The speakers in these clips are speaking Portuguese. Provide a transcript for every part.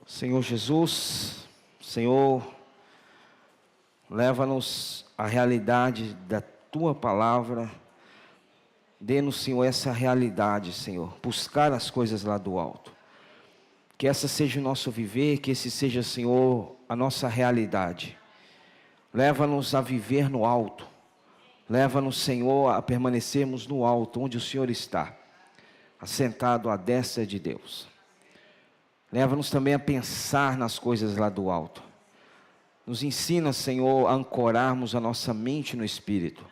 Senhor Jesus, Senhor, leva-nos à realidade da Tua Palavra. Dê-nos, Senhor, essa realidade, Senhor, buscar as coisas lá do alto. Que essa seja o nosso viver, que esse seja, Senhor, a nossa realidade. Leva-nos a viver no alto. Leva-nos, Senhor, a permanecermos no alto, onde o Senhor está, assentado à destra de Deus. Leva-nos também a pensar nas coisas lá do alto. Nos ensina, Senhor, a ancorarmos a nossa mente no Espírito.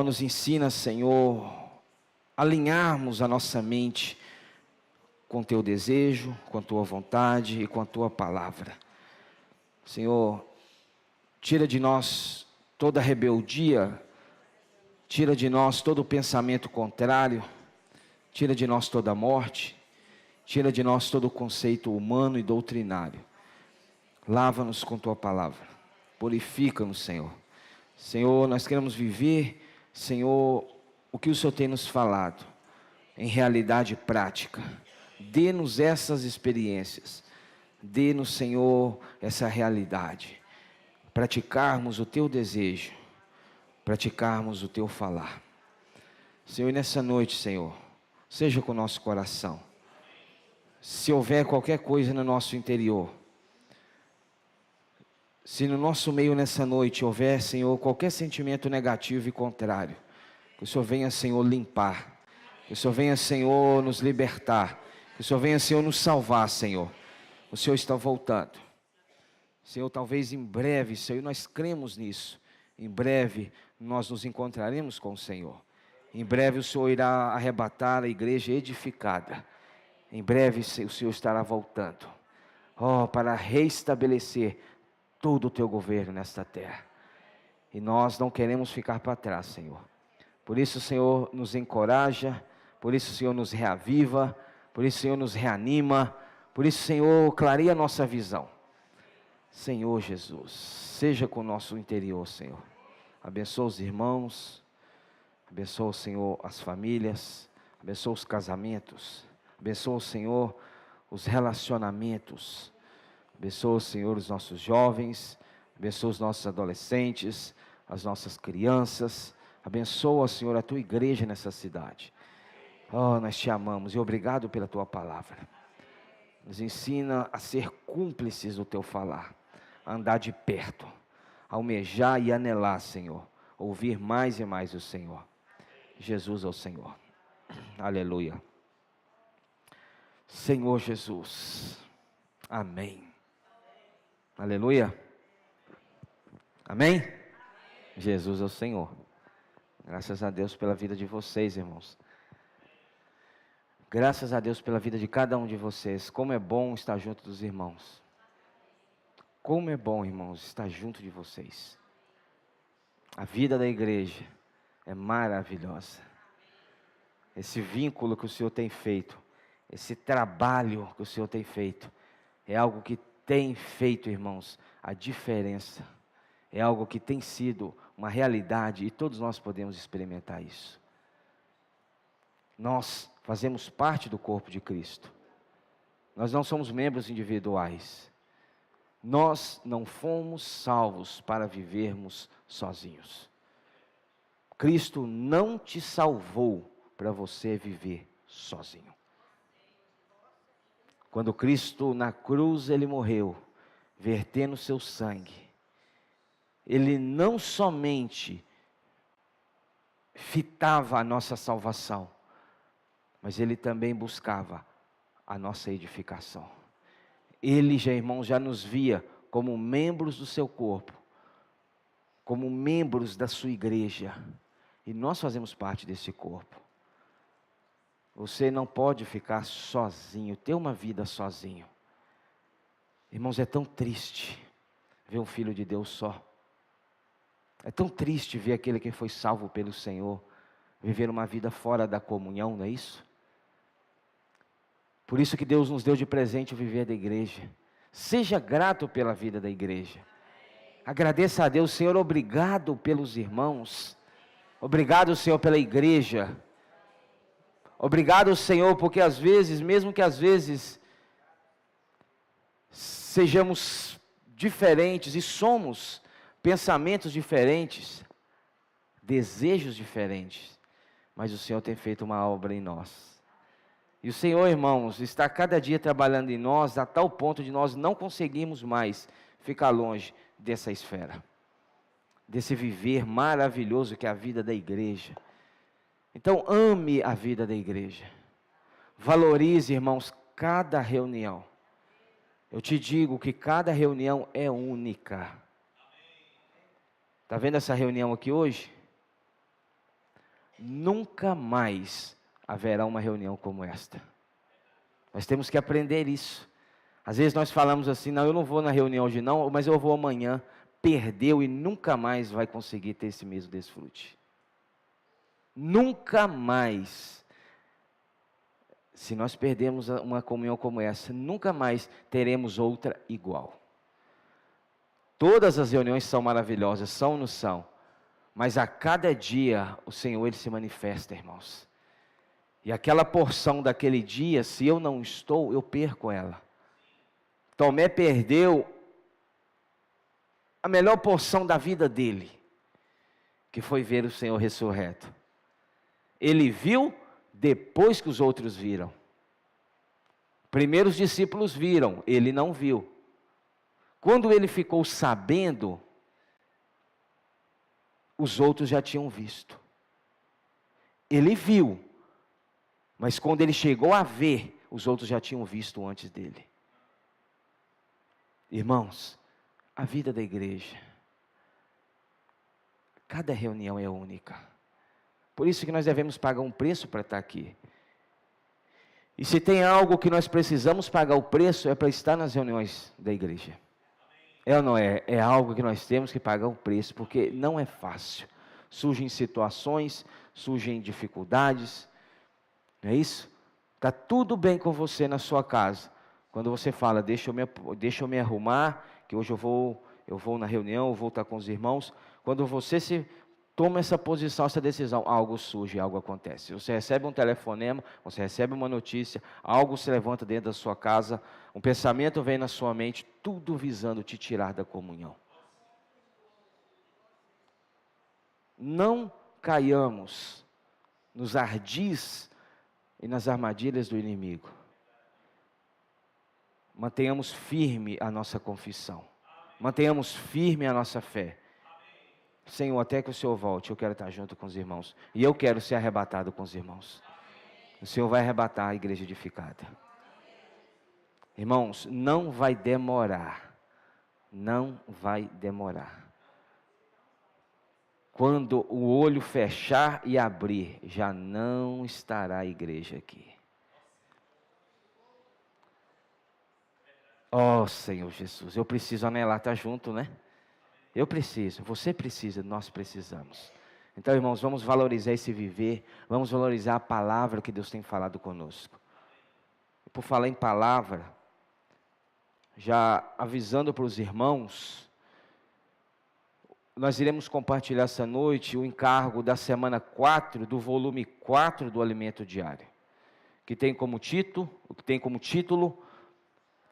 Nos ensina, Senhor, a alinharmos a nossa mente com Teu desejo, com a Tua vontade e com a Tua palavra. Senhor, tira de nós toda rebeldia, tira de nós todo pensamento contrário, tira de nós toda morte, tira de nós todo conceito humano e doutrinário. Lava-nos com Tua palavra, purifica-nos, Senhor. Senhor, nós queremos viver, Senhor, o que o Senhor tem nos falado, em realidade prática. Dê-nos essas experiências, dê-nos, Senhor, essa realidade. Praticarmos o Teu desejo, praticarmos o Teu falar. Senhor, nessa noite, Senhor, seja com o nosso coração. Se houver qualquer coisa no nosso interior, se no nosso meio nessa noite houver, Senhor, qualquer sentimento negativo e contrário, que o Senhor venha, Senhor, limpar, que o Senhor venha, Senhor, nos libertar, que o Senhor venha, Senhor, nos salvar, Senhor. O Senhor está voltando. Senhor, talvez em breve, Senhor, nós cremos nisso, em breve nós nos encontraremos com o Senhor. Em breve o Senhor irá arrebatar a igreja edificada. Em breve o Senhor estará voltando, para reestabelecer todo o Teu governo nesta terra. E nós não queremos ficar para trás, Senhor. Por isso, Senhor, nos encoraja, por isso, Senhor, nos reaviva, por isso, Senhor, nos reanima, por isso, Senhor, clareia a nossa visão. Senhor Jesus, seja com o nosso interior, Senhor. Abençoa os irmãos, abençoa, Senhor, as famílias, abençoa os casamentos. Abençoa, Senhor, os relacionamentos. Abençoa, Senhor, os nossos jovens. Abençoa os nossos adolescentes, as nossas crianças. Abençoa, Senhor, a Tua igreja nessa cidade. Nós Te amamos e obrigado pela Tua palavra. Nos ensina a ser cúmplices do Teu falar, a andar de perto, a almejar e anelar, Senhor, ouvir mais e mais o Senhor. Jesus é o Senhor. Aleluia. Senhor Jesus, amém. Aleluia, amém? Jesus é o Senhor. Graças a Deus pela vida de vocês, irmãos. Graças a Deus pela vida de cada um de vocês. Como é bom estar junto dos irmãos. Como é bom, irmãos, estar junto de vocês. A vida da igreja é maravilhosa. Esse vínculo que o Senhor tem feito, esse trabalho que o Senhor tem feito, é algo que tem feito, irmãos, a diferença. É algo que tem sido uma realidade e todos nós podemos experimentar isso. Nós fazemos parte do corpo de Cristo. Nós não somos membros individuais. Nós não fomos salvos para vivermos sozinhos. Cristo não te salvou para você viver sozinho. Quando Cristo na cruz Ele morreu, vertendo seu sangue, Ele não somente fitava a nossa salvação, mas Ele também buscava a nossa edificação. Ele, irmãos, já nos via como membros do seu corpo, como membros da sua igreja, e nós fazemos parte desse corpo. Você não pode ficar sozinho, ter uma vida sozinho. Irmãos, é tão triste ver um filho de Deus só. É tão triste ver aquele que foi salvo pelo Senhor viver uma vida fora da comunhão, não é isso? Por isso que Deus nos deu de presente o viver da igreja. Seja grato pela vida da igreja. Agradeça a Deus, Senhor, obrigado pelos irmãos. Obrigado, Senhor, pela igreja. Obrigado, Senhor, porque às vezes, mesmo que às vezes sejamos diferentes, e somos pensamentos diferentes, desejos diferentes, mas o Senhor tem feito uma obra em nós. E o Senhor, irmãos, está cada dia trabalhando em nós, a tal ponto de nós não conseguirmos mais ficar longe dessa esfera, desse viver maravilhoso que é a vida da igreja. Então, ame a vida da igreja. Valorize, irmãos, cada reunião. Eu te digo que cada reunião é única. Está vendo essa reunião aqui hoje? Nunca mais haverá uma reunião como esta. Nós temos que aprender isso. Às vezes nós falamos assim, não, eu não vou na reunião hoje não, mas eu vou amanhã. Perdeu e nunca mais vai conseguir ter esse mesmo desfrute. Nunca mais. Se nós perdemos uma comunhão como essa, nunca mais teremos outra igual. Todas as reuniões são maravilhosas, são ou não são? Mas a cada dia o Senhor, Ele se manifesta, irmãos. E aquela porção daquele dia, se eu não estou, eu perco ela. Tomé perdeu a melhor porção da vida dele, que foi ver o Senhor ressurreto. Ele viu depois que os outros viram. Primeiro os discípulos viram, ele não viu. Quando ele ficou sabendo, os outros já tinham visto. Ele viu, mas quando ele chegou a ver, os outros já tinham visto antes dele. Irmãos, a vida da igreja, cada reunião é única. Por isso que nós devemos pagar um preço para estar aqui. E se tem algo que nós precisamos pagar o preço, é para estar nas reuniões da igreja. É ou não é? É algo que nós temos que pagar o preço, porque não é fácil. Surgem situações, surgem dificuldades, não é isso? Está tudo bem com você na sua casa. Quando você fala, deixa eu me arrumar, que hoje eu vou na reunião, eu vou estar com os irmãos. Quando você se toma essa posição, essa decisão, algo surge, algo acontece. Você recebe um telefonema, você recebe uma notícia, algo se levanta dentro da sua casa, um pensamento vem na sua mente, tudo visando te tirar da comunhão. Não caiamos nos ardis e nas armadilhas do inimigo. Mantenhamos firme a nossa confissão. Mantenhamos firme a nossa fé. Senhor, até que o Senhor volte, eu quero estar junto com os irmãos. E eu quero ser arrebatado com os irmãos. O Senhor vai arrebatar a igreja edificada. Irmãos, não vai demorar. Não vai demorar. Quando o olho fechar e abrir, já não estará a igreja aqui. Oh, Senhor Jesus, eu preciso anelar estar junto, né? Eu preciso, você precisa, nós precisamos. Então, irmãos, vamos valorizar esse viver, vamos valorizar a palavra que Deus tem falado conosco. E por falar em palavra, já avisando para os irmãos, nós iremos compartilhar essa noite o encargo da semana 4, do volume 4 do Alimento Diário, que tem como título,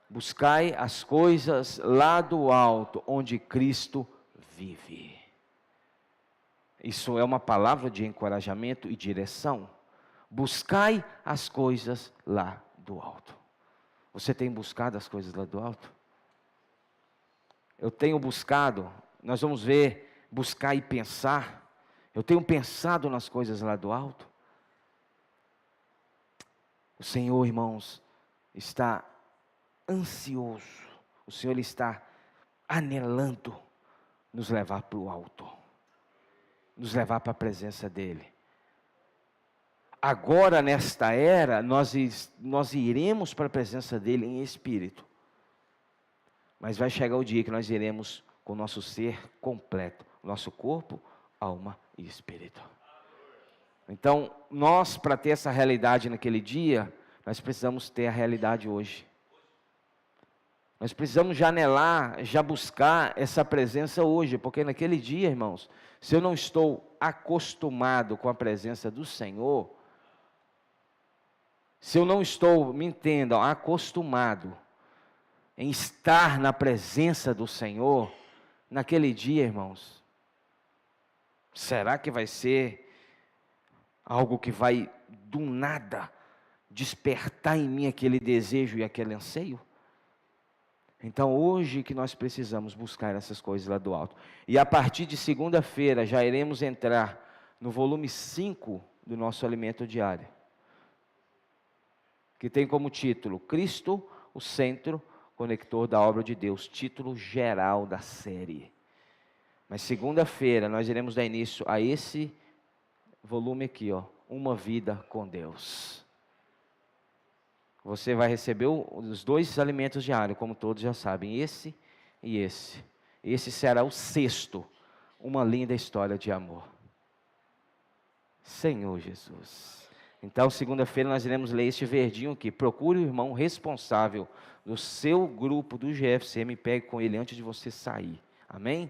buscai as coisas lá do alto, onde Cristo vive. Isso é uma palavra de encorajamento e direção. Buscai as coisas lá do alto. Você tem buscado as coisas lá do alto? Eu tenho buscado, nós vamos ver, buscar e pensar. Eu tenho pensado nas coisas lá do alto. O Senhor, irmãos, está ansioso. O Senhor, Ele está anelando nos levar para o alto, nos levar para a presença dEle. Agora, nesta era, nós iremos para a presença dEle em espírito, mas vai chegar o dia que nós iremos com o nosso ser completo, nosso corpo, alma e espírito. Então, nós, para ter essa realidade naquele dia, nós precisamos ter a realidade hoje. Nós precisamos já anelar, já buscar essa presença hoje, porque naquele dia, irmãos, se eu não estou acostumado com a presença do Senhor, se eu não estou, me entendam, acostumado, em estar na presença do Senhor, naquele dia, irmãos, será que vai ser algo que vai do nada despertar em mim aquele desejo e aquele anseio? Então hoje que nós precisamos buscar essas coisas lá do alto. E a partir de segunda-feira já iremos entrar no volume 5 do nosso alimento diário, que tem como título Cristo, o centro conector da obra de Deus, título geral da série. Mas segunda-feira nós iremos dar início a esse volume aqui, ó, Uma Vida com Deus. Você vai receber os 2 alimentos diários, como todos já sabem, esse e esse. Esse será o 6º, uma linda história de amor. Senhor Jesus. Então, segunda-feira nós iremos ler este verdinho aqui. Procure o irmão responsável do seu grupo do GFCM e pegue com ele antes de você sair. Amém?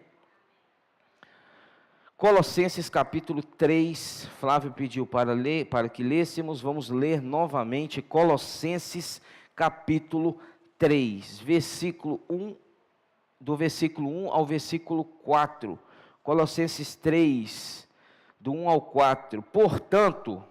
Colossenses capítulo 3, Flávio pediu para que lêssemos, vamos ler novamente Colossenses capítulo 3, versículo 1, do versículo 1 ao versículo 4, Colossenses 3, do 1 ao 4, portanto,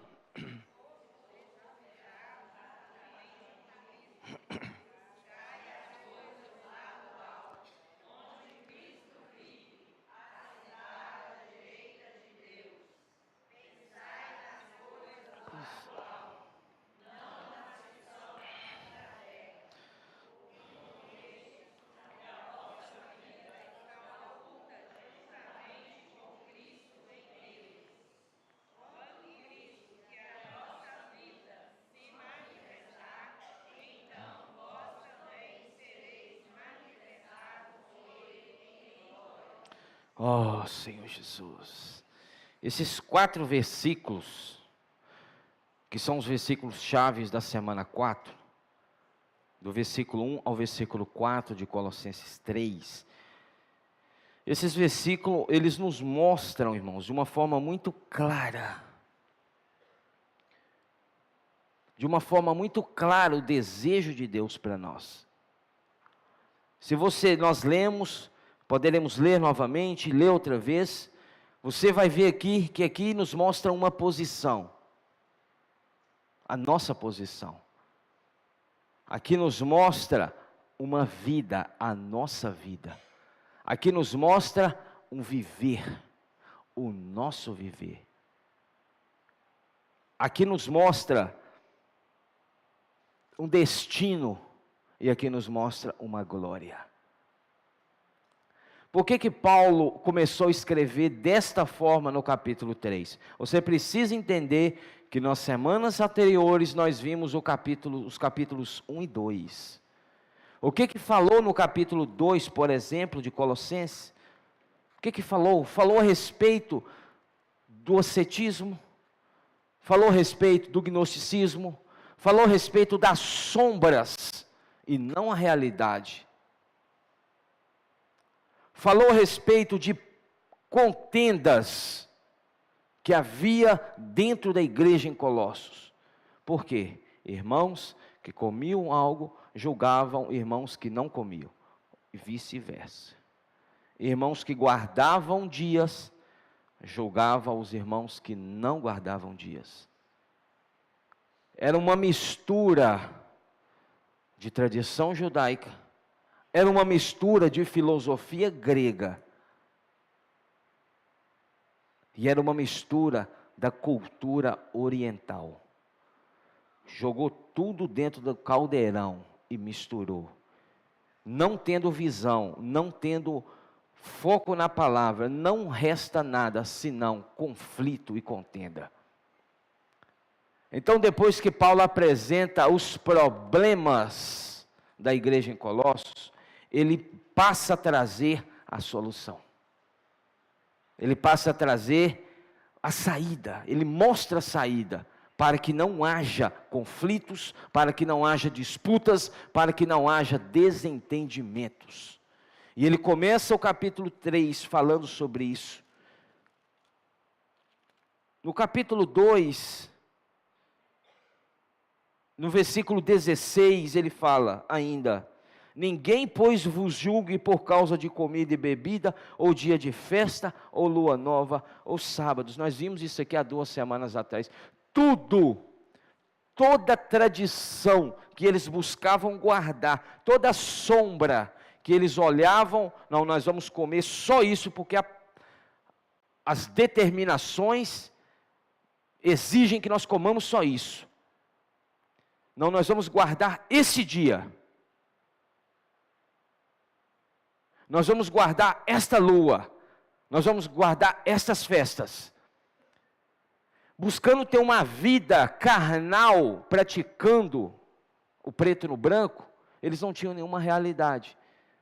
oh Senhor Jesus, esses 4 versículos, que são os versículos chaves da semana 4, do versículo 1 ao versículo 4 de Colossenses 3, esses versículos, eles nos mostram, irmãos, de uma forma muito clara, o desejo de Deus para nós. Se nós lemos, poderemos ler novamente, ler outra vez, você vai ver aqui, que aqui nos mostra uma posição, a nossa posição. Aqui nos mostra uma vida, a nossa vida. Aqui nos mostra um viver, o nosso viver. Aqui nos mostra um destino, e aqui nos mostra uma glória. Por que Paulo começou a escrever desta forma no capítulo 3? Você precisa entender que nas semanas anteriores nós vimos os capítulos 1 e 2. O que falou no capítulo 2, por exemplo, de Colossenses? O que falou? Falou a respeito do ascetismo, falou a respeito do gnosticismo, falou a respeito das sombras e não a realidade. Falou a respeito de contendas que havia dentro da igreja em Colossos. Por quê? Irmãos que comiam algo, julgavam irmãos que não comiam, e vice-versa. Irmãos que guardavam dias, julgavam os irmãos que não guardavam dias. Era uma mistura de tradição judaica, era uma mistura de filosofia grega, e era uma mistura da cultura oriental. Jogou tudo dentro do caldeirão e misturou. Não tendo visão, não tendo foco na palavra, não resta nada senão conflito e contenda. Então, depois que Paulo apresenta os problemas da igreja em Colossos, ele passa a trazer a solução. Ele passa a trazer a saída, ele mostra a saída, para que não haja conflitos, para que não haja disputas, para que não haja desentendimentos. E ele começa o capítulo 3 falando sobre isso. No capítulo 2, no versículo 16, ele fala ainda: Ninguém, pois, vos julgue por causa de comida e bebida, ou dia de festa, ou lua nova, ou sábados. Nós vimos isso aqui há 2 semanas atrás. Toda tradição que eles buscavam guardar, toda sombra que eles olhavam, não, nós vamos comer só isso, porque as determinações exigem que nós comamos só isso. Não, nós vamos guardar esse dia. Nós vamos guardar esta lua. Nós vamos guardar estas festas. Buscando ter uma vida carnal, praticando o preto no branco, eles não tinham nenhuma realidade.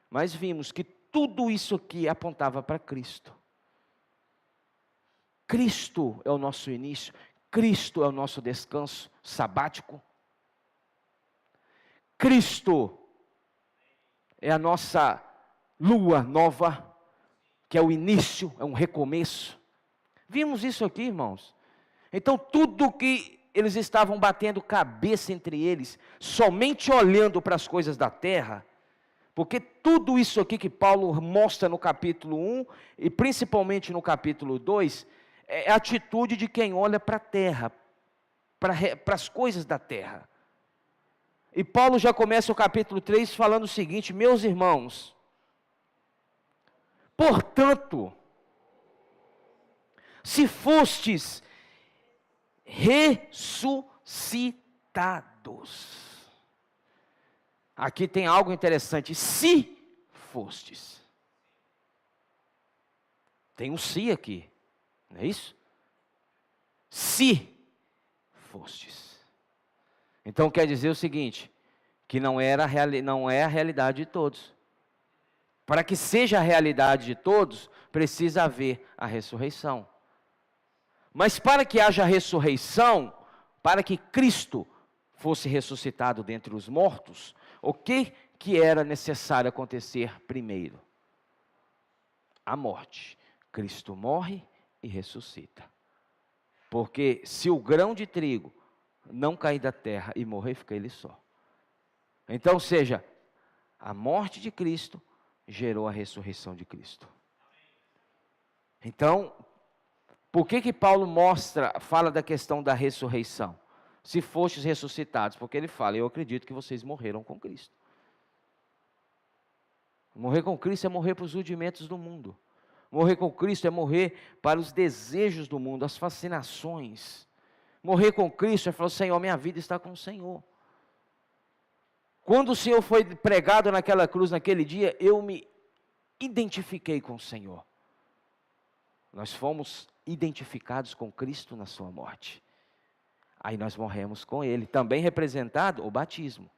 Mas vimos que tudo isso aqui apontava para Cristo. Cristo é o nosso início, Cristo é o nosso descanso sabático. Cristo é a nossa lua nova, que é o início, é um recomeço. Vimos isso aqui, irmãos. Então, tudo que eles estavam batendo cabeça entre eles, somente olhando para as coisas da terra, porque tudo isso aqui que Paulo mostra no capítulo 1, e principalmente no capítulo 2, é a atitude de quem olha para a terra, para as coisas da terra. E Paulo já começa o capítulo 3 falando o seguinte: meus irmãos, portanto, se fostes ressuscitados. Aqui tem algo interessante. Se fostes. Tem um se aqui. Não é isso? Se fostes. Então quer dizer o seguinte, que não é a realidade de todos. Para que seja a realidade de todos, precisa haver a ressurreição. Mas para que haja ressurreição, para que Cristo fosse ressuscitado dentre os mortos, o que era necessário acontecer primeiro? A morte. Cristo morre e ressuscita. Porque se o grão de trigo não cair da terra e morrer, fica ele só. Então, seja, a morte de Cristo gerou a ressurreição de Cristo. Então, por que Paulo fala da questão da ressurreição? Se fostes ressuscitados, porque ele fala, eu acredito que vocês morreram com Cristo. Morrer com Cristo é morrer para os rudimentos do mundo. Morrer com Cristo é morrer para os desejos do mundo, as fascinações. Morrer com Cristo é falar, Senhor, minha vida está com o Senhor. Quando o Senhor foi pregado naquela cruz, naquele dia, eu me identifiquei com o Senhor. Nós fomos identificados com Cristo na sua morte. Aí nós morremos com Ele. Também representado o batismo.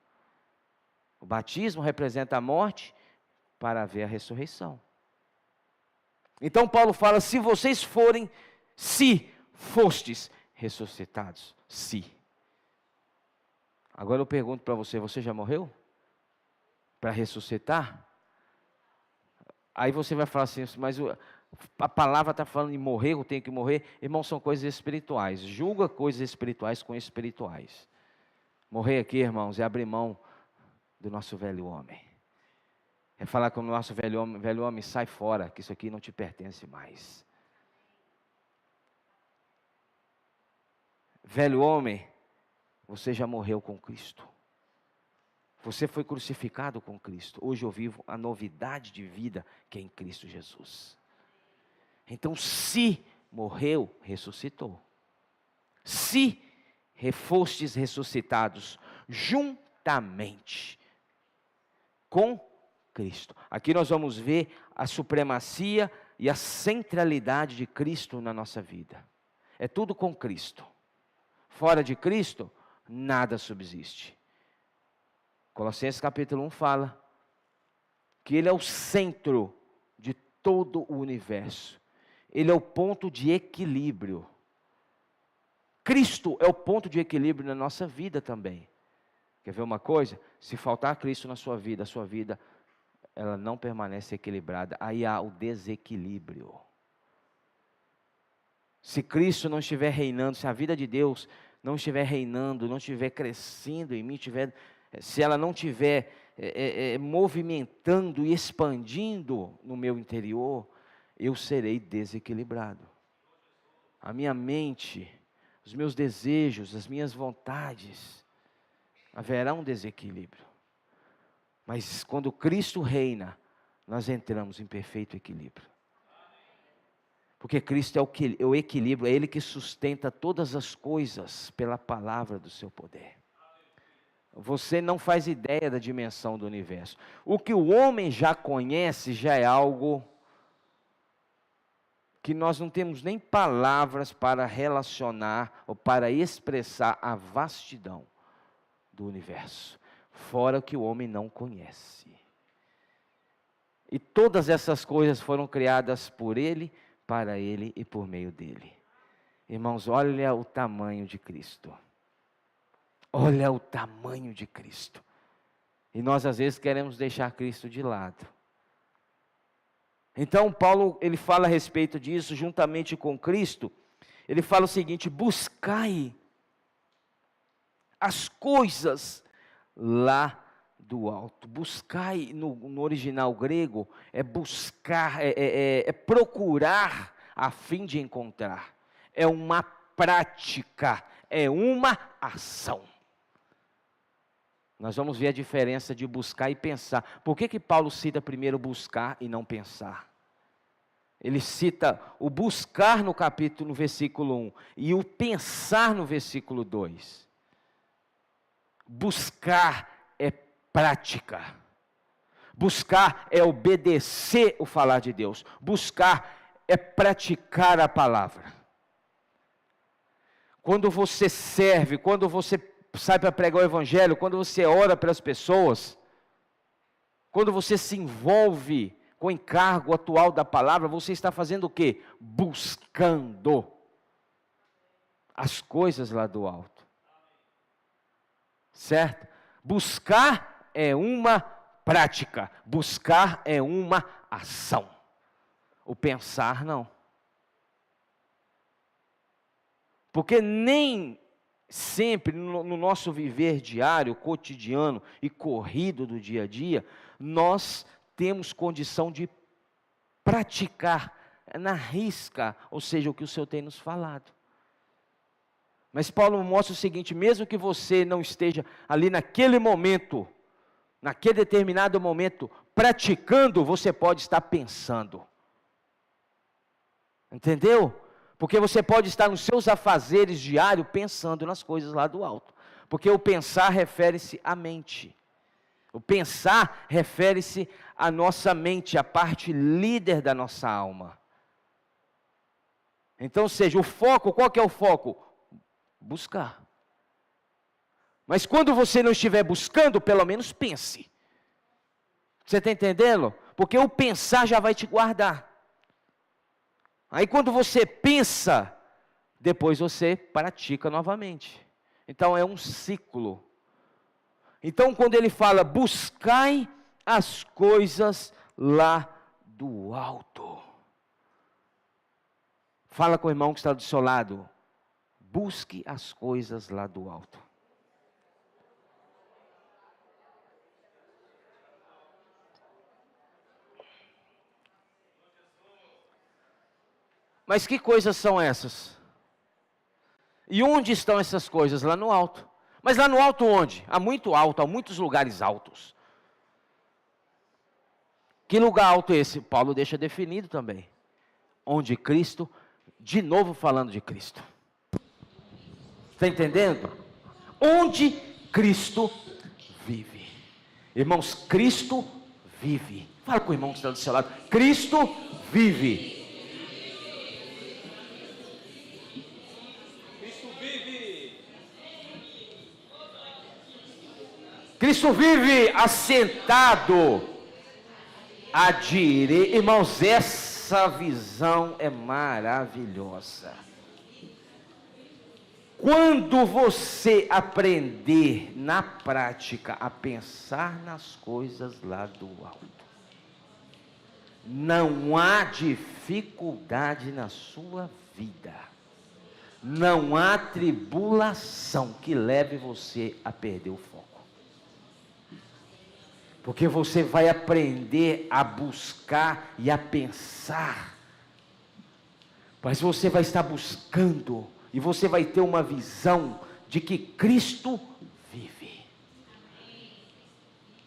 O batismo representa a morte para haver a ressurreição. Então Paulo fala, se fostes ressuscitados. Se. Agora eu pergunto para você, você já morreu? Para ressuscitar? Aí você vai falar assim, mas a palavra está falando em morrer, eu tenho que morrer. Irmãos, são coisas espirituais. Julga coisas espirituais com espirituais. Morrer aqui, irmãos, é abrir mão do nosso velho homem. É falar com o nosso velho homem, sai fora, que isso aqui não te pertence mais. Velho homem, você já morreu com Cristo. Você foi crucificado com Cristo. Hoje eu vivo a novidade de vida que é em Cristo Jesus. Então, se morreu, ressuscitou. Se fostes ressuscitados juntamente com Cristo. Aqui nós vamos ver a supremacia e a centralidade de Cristo na nossa vida. É tudo com Cristo. Fora de Cristo, nada subsiste. Colossenses capítulo 1 fala que Ele é o centro de todo o universo. Ele é o ponto de equilíbrio. Cristo é o ponto de equilíbrio na nossa vida também. Quer ver uma coisa? Se faltar Cristo na sua vida, a sua vida ela não permanece equilibrada. Aí há o desequilíbrio. Se Cristo não estiver reinando, se a vida de Deus não estiver reinando, não estiver crescendo em mim, se ela não estiver movimentando e expandindo no meu interior, eu serei desequilibrado. A minha mente, os meus desejos, as minhas vontades, haverá um desequilíbrio. Mas quando Cristo reina, nós entramos em perfeito equilíbrio. Porque Cristo é o equilíbrio, é Ele que sustenta todas as coisas pela palavra do seu poder. Você não faz ideia da dimensão do universo. O que o homem já conhece já é algo que nós não temos nem palavras para relacionar ou para expressar a vastidão do universo. Fora o que o homem não conhece. E todas essas coisas foram criadas por Ele, para Ele e por meio dEle. Irmãos, olha o tamanho de Cristo. Olha o tamanho de Cristo. E nós às vezes queremos deixar Cristo de lado. Então Paulo, ele fala a respeito disso, juntamente com Cristo. Ele fala o seguinte: buscai as coisas lá do alto. Buscai, no original grego, é buscar, é procurar a fim de encontrar. É uma prática, é uma ação. Nós vamos ver a diferença de buscar e pensar. Por que Paulo cita primeiro buscar e não pensar? Ele cita o buscar no versículo 1 e o pensar no versículo 2. Buscar é prática. Buscar é obedecer o falar de Deus. Buscar é praticar a palavra. Quando você serve, quando você sai para pregar o evangelho, quando você ora pelas pessoas, quando você se envolve com o encargo atual da palavra, você está fazendo o quê? Buscando as coisas lá do alto. Certo? Buscar é uma prática, buscar é uma ação. O pensar não. Porque nem sempre no nosso viver diário, cotidiano e corrido do dia a dia, nós temos condição de praticar na risca, ou seja, o que o Senhor tem nos falado. Mas Paulo mostra o seguinte: mesmo que você não esteja ali naquele momento, naquele determinado momento, praticando, você pode estar pensando. Entendeu? Porque você pode estar nos seus afazeres diários pensando nas coisas lá do alto. Porque o pensar refere-se à mente. O pensar refere-se à nossa mente, à parte líder da nossa alma. Então, ou seja, o foco, qual que é o foco? Buscar. Mas quando você não estiver buscando, pelo menos pense. Você está entendendo? Porque o pensar já vai te guardar. Aí quando você pensa, depois você pratica novamente. Então é um ciclo. Então quando ele fala, buscai as coisas lá do alto. Fala com o irmão que está do seu lado. Busque as coisas lá do alto. Mas que coisas são essas? E onde estão essas coisas? Lá no alto. Mas lá no alto onde? Há muito alto, há muitos lugares altos. Que lugar alto é esse? Paulo deixa definido também. Onde Cristo, de novo falando de Cristo. Está entendendo? Onde Cristo vive. Irmãos, Cristo vive. Fala com o irmão que está do seu lado. Cristo vive. Cristo vive assentado à direita. Irmãos, essa visão é maravilhosa. Quando você aprender na prática a pensar nas coisas lá do alto, não há dificuldade na sua vida. Não há tribulação que leve você a perder o foco. Porque você vai aprender a buscar e a pensar. Mas você vai estar buscando e você vai ter uma visão de que Cristo vive.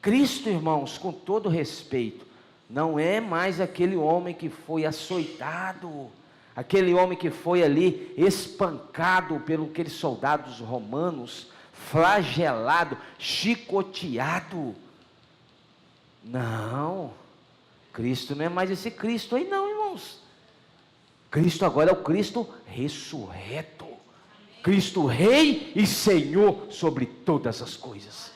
Cristo, irmãos, com todo respeito, não é mais aquele homem que foi açoitado, aquele homem que foi ali espancado pelos aqueles soldados romanos, flagelado, chicoteado. Não, Cristo não é mais esse Cristo aí não, irmãos. Cristo agora é o Cristo ressurreto, Cristo Rei e Senhor sobre todas as coisas,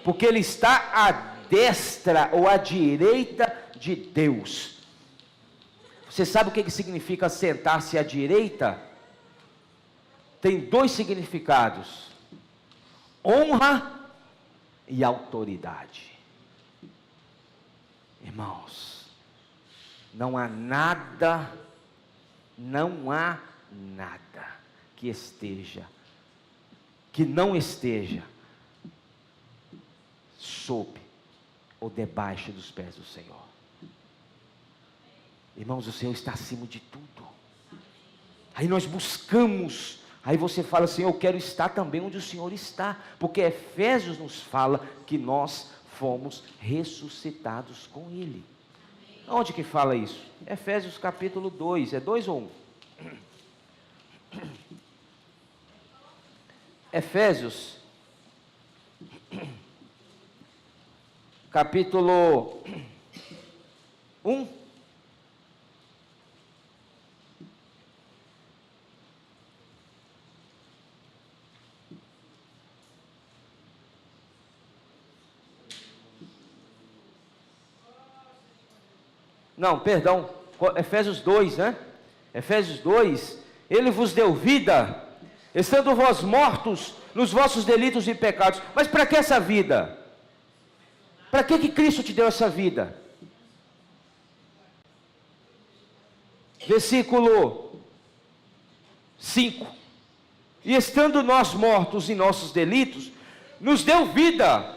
porque Ele está à destra ou à direita de Deus. Você sabe o que significa sentar-se à direita? Tem dois significados: honra e autoridade. Irmãos, não há nada que não esteja sob ou debaixo dos pés do Senhor. Irmãos, o Senhor está acima de tudo. Aí nós buscamos, aí você fala assim: eu quero estar também onde o Senhor está, porque Efésios nos fala que nós fomos ressuscitados com Ele. Onde que fala isso? Efésios capítulo 2, é 2 ou 1? Efésios capítulo 1. Não, perdão, Efésios 2, né? Efésios 2, Ele vos deu vida, estando vós mortos nos vossos delitos e pecados. Mas para que essa vida? Para que Cristo te deu essa vida? Versículo 5: e estando nós mortos em nossos delitos, nos deu vida,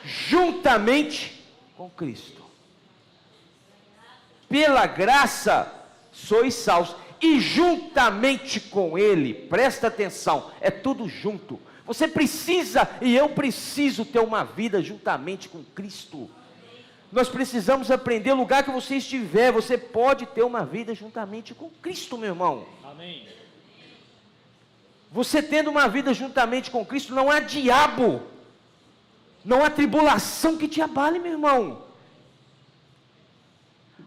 juntamente com Cristo. Pela graça sois salvos, e juntamente com Ele, presta atenção, é tudo junto. Você precisa, e eu preciso ter uma vida juntamente com Cristo. Nós precisamos aprender o lugar que você estiver, você pode ter uma vida juntamente com Cristo, meu irmão. Amém. Você tendo uma vida juntamente com Cristo, não há diabo, não há tribulação que te abale, meu irmão.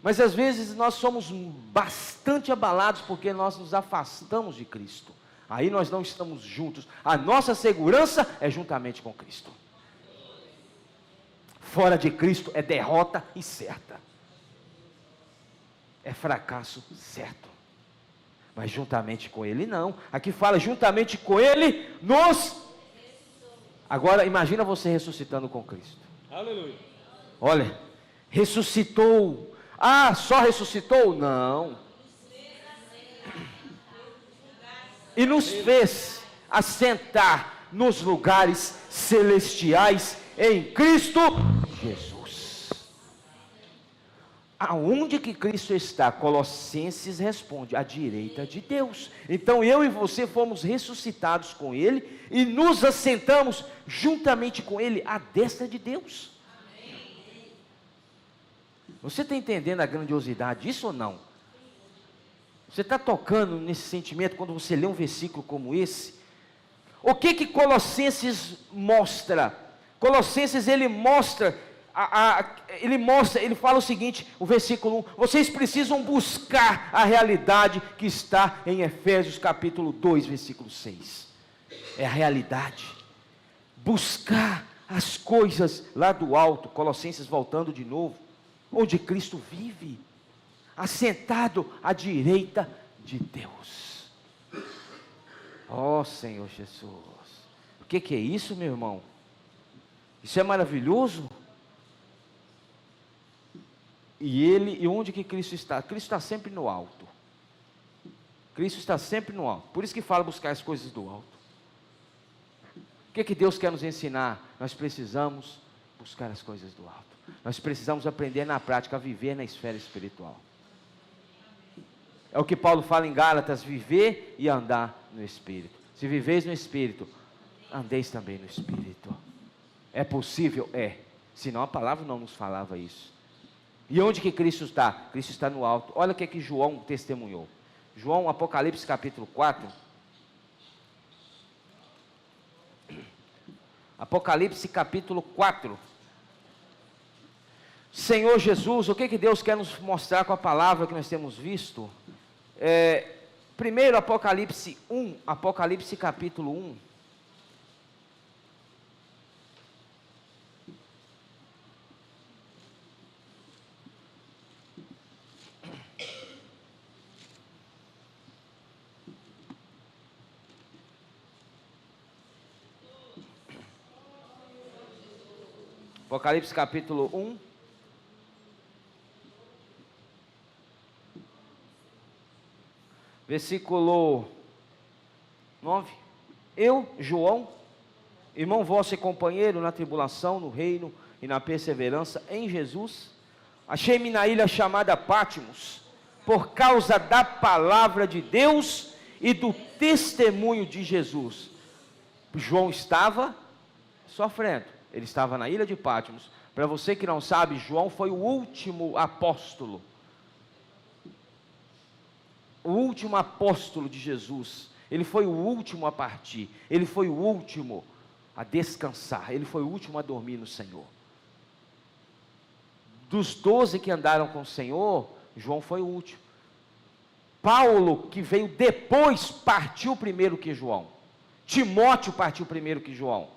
Mas às vezes nós somos bastante abalados porque nós nos afastamos de Cristo. Aí nós não estamos juntos. A nossa segurança é juntamente com Cristo. Fora de Cristo é derrota e certa. É fracasso certo. Mas juntamente com Ele não. Aqui fala juntamente com Ele nos... Agora imagina você ressuscitando com Cristo. Aleluia. Olha, ressuscitou. Ah, só ressuscitou? Não. E nos fez assentar nos lugares celestiais em Cristo Jesus. Aonde que Cristo está? Colossenses responde: à direita de Deus. Então eu e você fomos ressuscitados com Ele e nos assentamos juntamente com Ele à destra de Deus. Você está entendendo a grandiosidade disso ou não? Você está tocando nesse sentimento quando você lê um versículo como esse? O que Colossenses mostra? Colossenses ele mostra, ele fala o seguinte, o versículo 1: vocês precisam buscar a realidade que está em Efésios capítulo 2, versículo 6. É a realidade. Buscar as coisas lá do alto. Colossenses voltando de novo. Onde Cristo vive, assentado à direita de Deus. Ó Senhor Jesus, o que é isso, meu irmão? Isso é maravilhoso. E onde que Cristo está? Cristo está sempre no alto. Cristo está sempre no alto. Por isso que fala buscar as coisas do alto. O que Deus quer nos ensinar? Nós precisamos Buscar as coisas do alto. Nós precisamos aprender na prática a viver na esfera espiritual. É o que Paulo fala em Gálatas: viver e andar no Espírito. Se viveis no Espírito, andeis também no Espírito. É possível? É. Senão a palavra não nos falava isso. E onde que Cristo está? Cristo está no alto. Olha o que João testemunhou. João, Apocalipse capítulo 4. Apocalipse capítulo 4. Senhor Jesus, o que Deus quer nos mostrar com a palavra que nós temos visto? Primeiro Apocalipse 1, Apocalipse capítulo 1. Apocalipse capítulo 1. Versículo 9. Eu, João, irmão vosso e companheiro na tribulação, no reino e na perseverança em Jesus, achei-me na ilha chamada Patmos, por causa da palavra de Deus e do testemunho de Jesus. João estava sofrendo, ele estava na ilha de Patmos. Para você que não sabe, João foi o último apóstolo. O último apóstolo de Jesus. Ele foi o último a partir. Ele foi o último a descansar. Ele foi o último a dormir no Senhor. Dos 12 que andaram com o Senhor, João foi o último. Paulo, que veio depois, partiu primeiro que João. Timóteo partiu primeiro que João.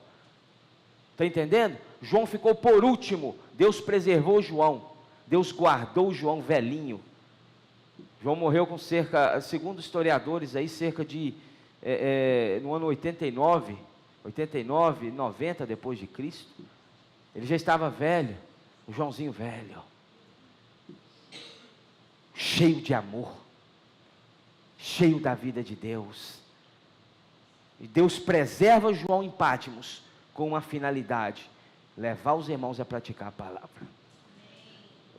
Está entendendo? João ficou por último. Deus preservou João. Deus guardou João velhinho. João morreu com cerca, segundo historiadores, aí, cerca de, no ano 89, 90 depois de Cristo. Ele já estava velho, o Joãozinho velho, cheio de amor, cheio da vida de Deus. E Deus preserva João em Patmos com uma finalidade: levar os irmãos a praticar a palavra.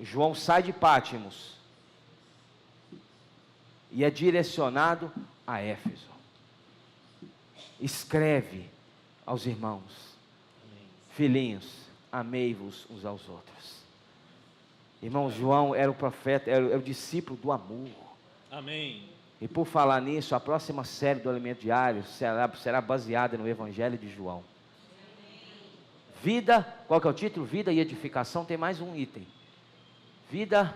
João sai de Patmos e é direcionado a Éfeso. Escreve aos irmãos: filhinhos, amei-vos uns aos outros. Irmão, João era o profeta, era o discípulo do amor. Amém. E por falar nisso, a próxima série do Alimento Diário será baseada no Evangelho de João. Vida, qual que é o título? Vida e edificação. Tem mais um item. Vida,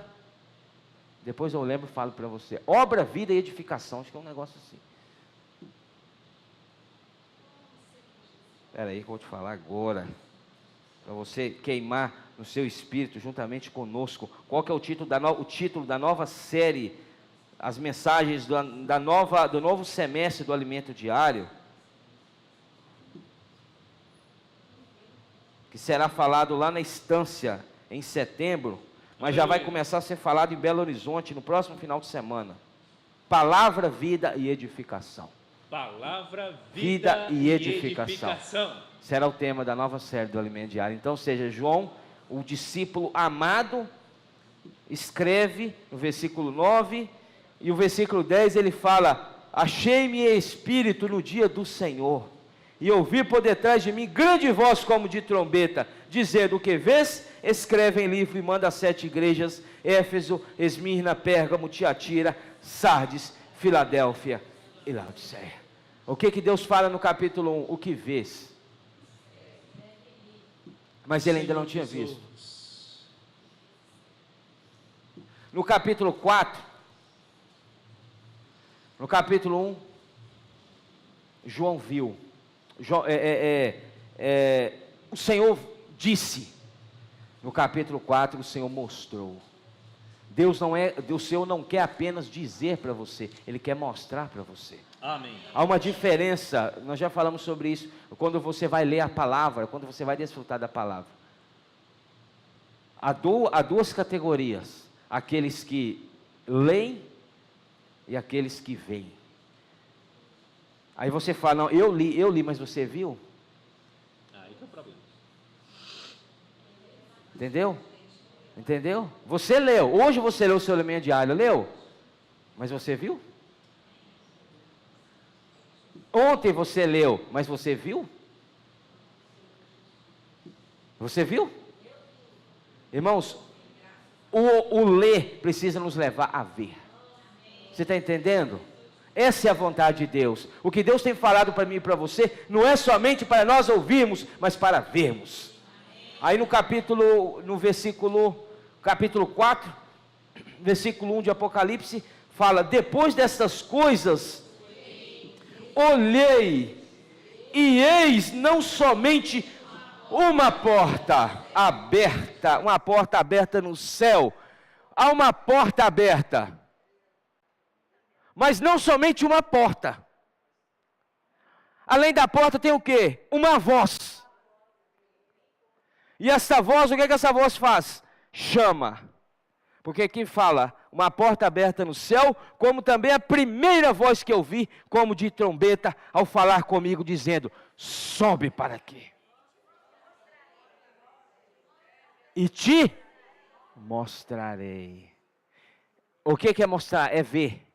depois eu lembro e falo para você. Obra, vida e edificação. Acho que é um negócio assim. Espera aí que eu vou te falar agora. Para você queimar no seu espírito juntamente conosco. Qual que é o título da nova série? As mensagens do novo semestre do Alimento Diário. Que será falado lá na Estância em setembro, mas já vai começar a ser falado em Belo Horizonte no próximo final de semana. Palavra, vida e edificação. Palavra, vida e edificação. Será o tema da nova série do Alimento Diário. Então, seja João, o discípulo amado, escreve no versículo 9, e o versículo 10 ele fala: achei-me em espírito no dia do Senhor, e ouvi por detrás de mim grande voz como de trombeta, dizendo: o que vês? Escreve em livro e manda 7 igrejas: Éfeso, Esmirna, Pérgamo, Tiatira, Sardes, Filadélfia e Laodiceia. O que Deus fala no capítulo 1? O que vês? Mas ele ainda não tinha visto. No capítulo 4, no capítulo 1, João viu. O Senhor disse. No capítulo 4, o Senhor mostrou. O Senhor não quer apenas dizer para você, Ele quer mostrar para você. Amém. Há uma diferença, nós já falamos sobre isso, quando você vai ler a palavra, quando você vai desfrutar da palavra. Há duas categorias: aqueles que leem e aqueles que veem. Aí você fala: não, eu li, mas você viu? Aí que é o problema. Entendeu? Entendeu? Você leu, hoje você leu o seu elemento diário, leu? Mas você viu? Ontem você leu, mas você viu? Você viu? Irmãos, o ler precisa nos levar a ver. Você está entendendo? Essa é a vontade de Deus. O que Deus tem falado para mim e para você, não é somente para nós ouvirmos, mas para vermos. Aí no capítulo 4, versículo 1 de Apocalipse, fala: depois dessas coisas, olhei, e eis não somente uma porta aberta no céu, há uma porta aberta, mas não somente uma porta, além da porta tem o quê? Uma voz, e essa voz, o que é que essa voz faz? Chama, porque aqui fala, uma porta aberta no céu, como também a primeira voz que eu vi, como de trombeta, ao falar comigo, dizendo: sobe para aqui, e te mostrarei. O que é mostrar? É ver.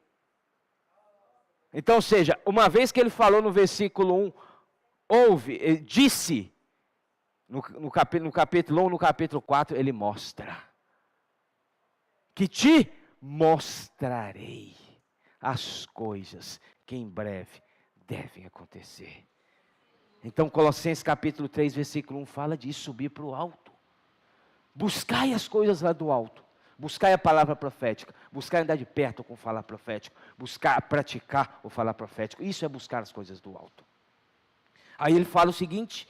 Então, ou seja, uma vez que ele falou no versículo 1, ele disse, no capítulo 1, no capítulo 4, ele mostra. Que te mostrarei as coisas que em breve devem acontecer. Então, Colossenses capítulo 3, versículo 1, fala disso, subir para o alto. Buscai as coisas lá do alto. Buscai a palavra profética. Buscai andar de perto com falar profético. Buscar praticar o falar profético. Isso é buscar as coisas do alto. Aí ele fala o seguinte: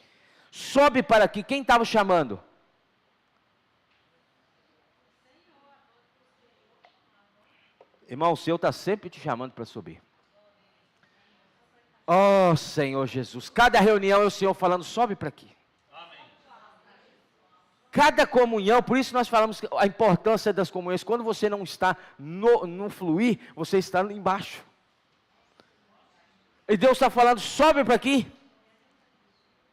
sobe para aqui. Quem estava chamando? Irmão, o Senhor está sempre te chamando para subir. Oh, Senhor Jesus. Cada reunião é o Senhor falando: sobe para aqui. Cada comunhão, por isso nós falamos a importância das comunhões. Quando você não está no fluir, você está embaixo. E Deus está falando: sobe para aqui.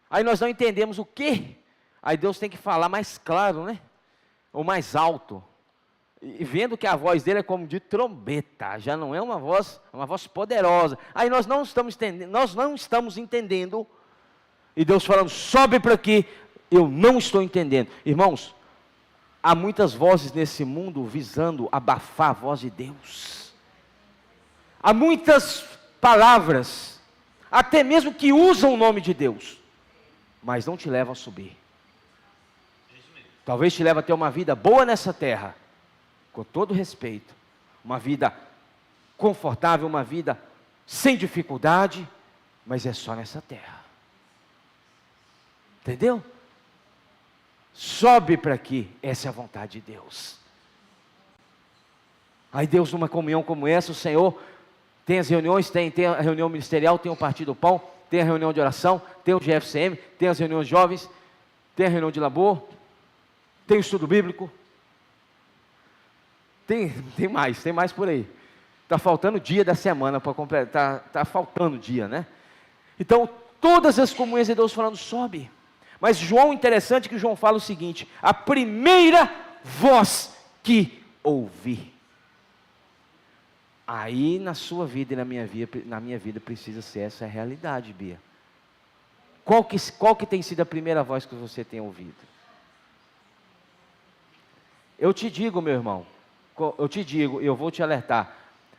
Aí nós não entendemos o quê? Aí Deus tem que falar mais claro, né? Ou mais alto. E vendo que a voz dele é como de trombeta, já não é uma voz poderosa. Aí nós não estamos entendendo. E Deus falando: sobe para aqui. Eu não estou entendendo. Irmãos, há muitas vozes nesse mundo visando abafar a voz de Deus. Há muitas palavras, até mesmo que usam o nome de Deus, mas não te levam a subir. Talvez te leve a ter uma vida boa nessa terra, com todo respeito, uma vida confortável, uma vida sem dificuldade, mas é só nessa terra. Entendeu? Sobe para aqui, essa é a vontade de Deus. Aí Deus, numa comunhão como essa, o Senhor tem as reuniões, tem a reunião ministerial, tem o Partido do Pão, tem a reunião de oração, tem o GFCM, tem as reuniões jovens, tem a reunião de labor, tem o estudo bíblico, tem mais por aí. Está faltando dia da semana para completar, está faltando dia, né? Então, todas as comunhões de Deus falando: sobe. Mas João, interessante que João fala o seguinte: a primeira voz que ouvi. Aí na sua vida e na minha vida precisa ser essa a realidade, Bia. Qual que tem sido a primeira voz que você tem ouvido? Eu te digo, meu irmão, eu vou te alertar.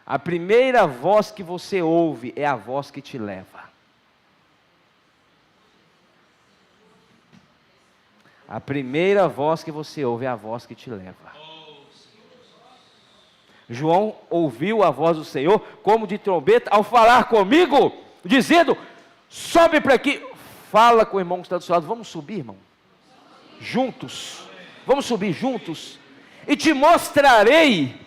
A primeira voz que você ouve é a voz que te leva. A primeira voz que você ouve é a voz que te leva. João ouviu a voz do Senhor como de trombeta ao falar comigo, dizendo: sobe para aqui. Fala com o irmão que está do seu lado: vamos subir, irmão? Juntos. Vamos subir juntos. E te mostrarei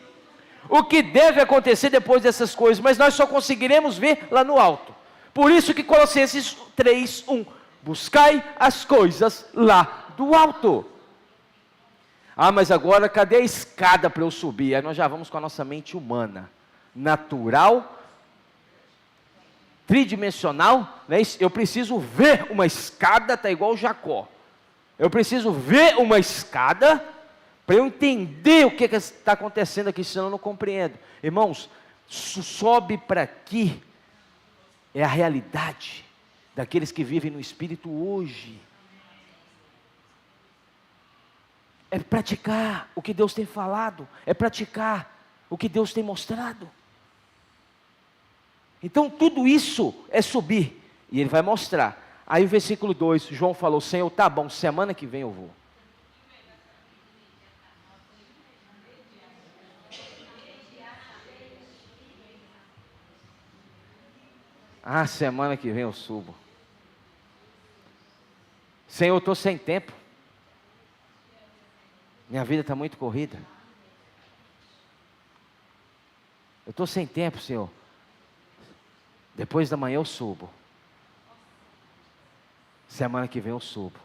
o que deve acontecer depois dessas coisas, mas nós só conseguiremos ver lá no alto. Por isso que Colossenses 3:1, buscai as coisas lá do alto. Ah, mas agora cadê a escada para eu subir? Aí nós já vamos com a nossa mente humana, natural, tridimensional, né? Eu preciso ver uma escada, está igual o Jacó. Eu preciso ver uma escada para eu entender o que está acontecendo aqui, senão eu não compreendo. Irmãos, sobe para aqui é a realidade daqueles que vivem no Espírito hoje. É praticar o que Deus tem falado, é praticar o que Deus tem mostrado. Então tudo isso é subir, e Ele vai mostrar. Aí o versículo 2, João falou: Senhor, tá bom, semana que vem eu vou. Ah, semana que vem eu subo. Senhor, eu estou sem tempo. Minha vida está muito corrida. Eu estou sem tempo, Senhor. Depois da manhã eu subo. Semana que vem eu subo.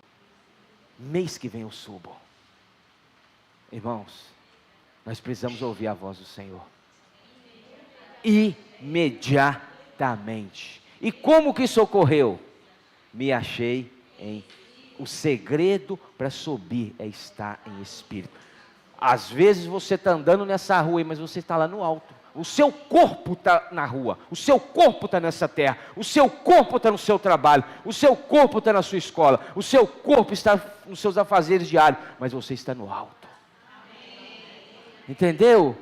Mês que vem eu subo. Irmãos, nós precisamos ouvir a voz do Senhor. Imediatamente. E como que isso ocorreu? Me achei em... O segredo para subir é estar em espírito. Às vezes você está andando nessa rua, mas você está lá no alto. O seu corpo está na rua, o seu corpo está nessa terra, o seu corpo está no seu trabalho, o seu corpo está na sua escola, o seu corpo está nos seus afazeres diários, mas você está no alto. Entendeu?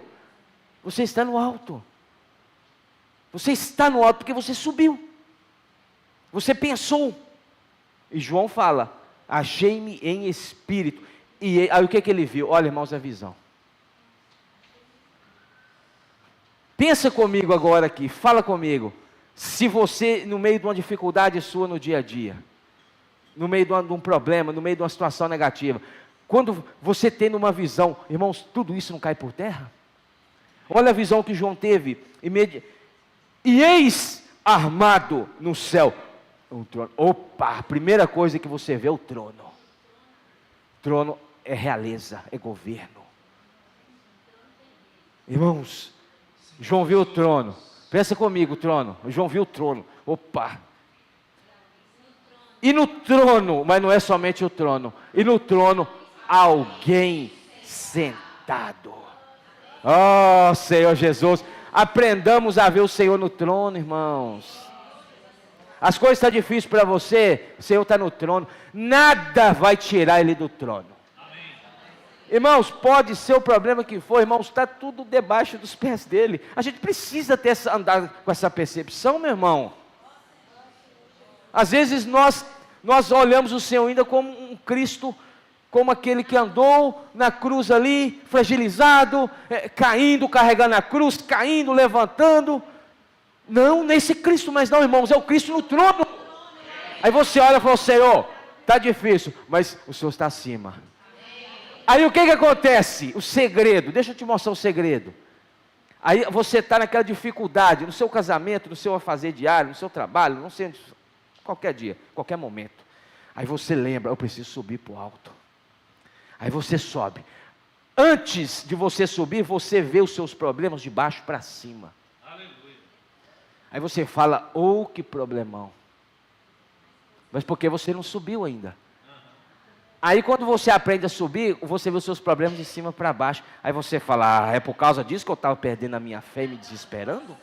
Você está no alto. Você está no alto porque você subiu. Você pensou. E João fala: achei-me em espírito. E aí o que ele viu? Olha, irmãos, a visão. Pensa comigo agora aqui, fala comigo. Se você, no meio de uma dificuldade sua no dia a dia, no meio de um problema, no meio de uma situação negativa, quando você tem uma visão, irmãos, tudo isso não cai por terra? Olha a visão que João teve. E eis armado no céu um trono. Opa, a primeira coisa que você vê é o trono. Trono é realeza, é governo. Irmãos, João viu o trono. Pensa comigo, o trono. João viu o trono. Opa. E no trono, mas não é somente o trono. E no trono, alguém sentado. Oh, Senhor Jesus. Aprendamos a ver o Senhor no trono, irmãos. As coisas estão difíceis para você, o Senhor está no trono. Nada vai tirar Ele do trono. Irmãos, pode ser o problema que for, irmãos, está tudo debaixo dos pés dele. A gente precisa andar com essa percepção, meu irmão. Às vezes nós olhamos o Senhor ainda como um Cristo, como aquele que andou na cruz ali, fragilizado, caindo, carregando a cruz, caindo, levantando. Não, nesse Cristo, mas não, irmãos, é o Cristo no trono. Aí você olha e fala: Senhor, está difícil, mas o Senhor está acima. Aí o que acontece? O segredo, deixa eu te mostrar o segredo. Aí você está naquela dificuldade, no seu casamento, no seu afazer diário, no seu trabalho, não sei, qualquer dia, qualquer momento. Aí você lembra: eu preciso subir para o alto. Aí você sobe. Antes de você subir, você vê os seus problemas de baixo para cima. Aleluia. Aí você fala: oh, que problemão. Mas porque você não subiu ainda. Aí quando você aprende a subir, você vê os seus problemas de cima para baixo. Aí você fala: ah, é por causa disso que eu estava perdendo a minha fé e me desesperando?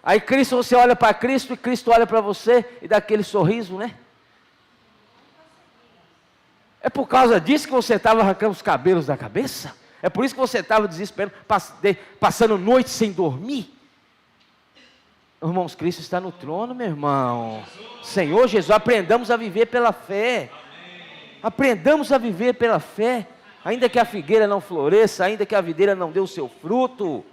Aí Cristo, você olha para Cristo e Cristo olha para você e dá aquele sorriso, né? É por causa disso que você estava arrancando os cabelos da cabeça? É por isso que você estava desesperando, passando noite sem dormir? Irmãos, Cristo está no trono, meu irmão. Senhor Jesus, aprendamos a viver pela fé. Aprendamos a viver pela fé. Ainda que a figueira não floresça, ainda que a videira não dê o seu fruto.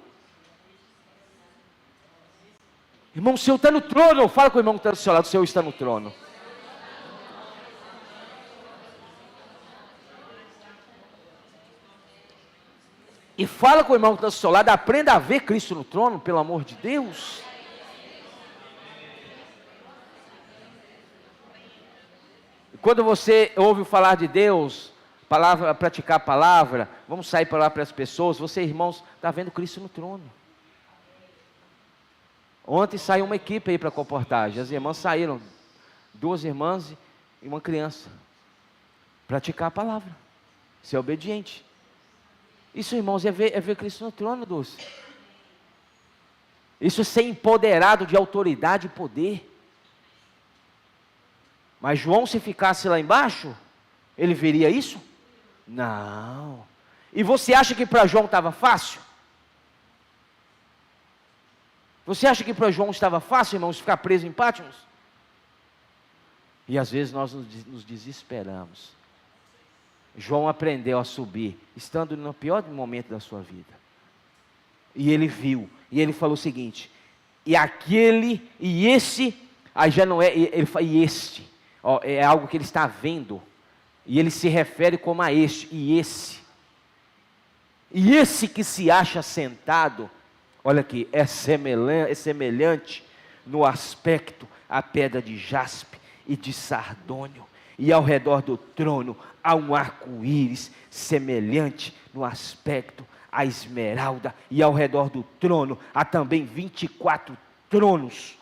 Irmão, o Senhor está no trono. Fala com o irmão que está do seu lado: o Senhor está no trono. E fala com o irmão que está do seu lado: aprenda a ver Cristo no trono, pelo amor de Deus. Quando você ouve falar de Deus, praticar a palavra, vamos sair para lá para as pessoas, você, irmãos, está vendo Cristo no trono. Ontem saiu uma equipe aí para a comportagem, as irmãs saíram, 2 irmãs e uma criança. Praticar a palavra, ser obediente. Isso, irmãos, é ver Cristo no trono, doce. Isso é ser empoderado de autoridade e poder. Mas João, se ficasse lá embaixo, ele veria isso? Não. E você acha que para João estava fácil? Você acha que para João estava fácil, irmãos, ficar preso em Patmos? E às vezes nós nos desesperamos. João aprendeu a subir, estando no pior momento da sua vida. E ele viu, e ele falou o seguinte, aí já não é, ele fala, e este, ó, é algo que ele está vendo, e ele se refere como a este, e esse que se acha sentado, olha aqui, é semelhante no aspecto à pedra de jaspe e de sardônio, e ao redor do trono há um arco-íris semelhante no aspecto à esmeralda, e ao redor do trono há também 24 tronos,